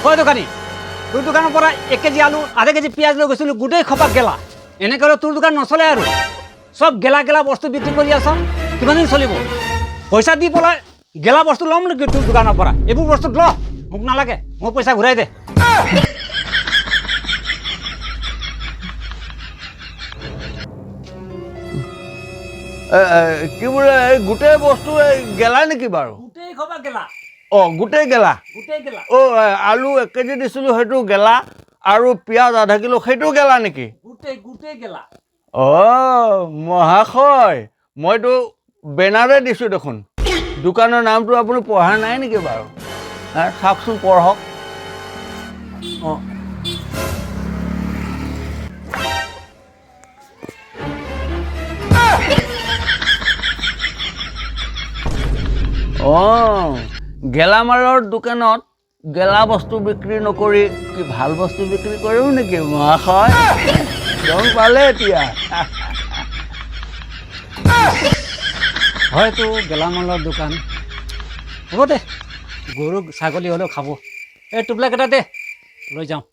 হয় দোকানী তোৰ দোকানৰ পৰা 1 কেজি আলু আধা কেজি পিঁয়াজ লৈ গৈছিলোঁ গোটেই খপা গেলা এনেকৈ হ'লে তোৰ দোকান নচলে আৰু সব গেলা গেলা বস্তু বিক্ৰী কৰি আছ কিমান দিন চলিব পইচা দি পেলাই গেলা বস্তু ল'ম নেকি তোৰ দোকানৰ পৰা এইবোৰ বস্তু ল মোক নালাগে মোৰ পইচা ঘূৰাই দে কি বোলে গোটেই বস্তু গেলা নেকি বাৰু গোটেই খপা গেলা গোটেই গেলা আলু 1 কেজি দিছিলোঁ সেইটো গেলা আৰু পিঁয়াজ আধা কিলো সেইটো গেলা নেকি গোটেই গেলা মহাশয় মইতো বেনাৰে দিছোঁ দেখোন দোকানৰ নামটো আপুনি পঢ়া নাই নেকি বাৰু চাওকচোন পঢ়ক গেলামালৰ দোকানত গেলা বস্তু বিক্ৰী নকৰি কি ভাল বস্তু বিক্ৰী কৰিও নেকি মহাশয় গম পালে এতিয়া হয়তো গেলামালৰ দোকান হ'ব দে গৰু ছাগলী হ'লেও খাব এই টোপলাকেইটা দে লৈ যাওঁ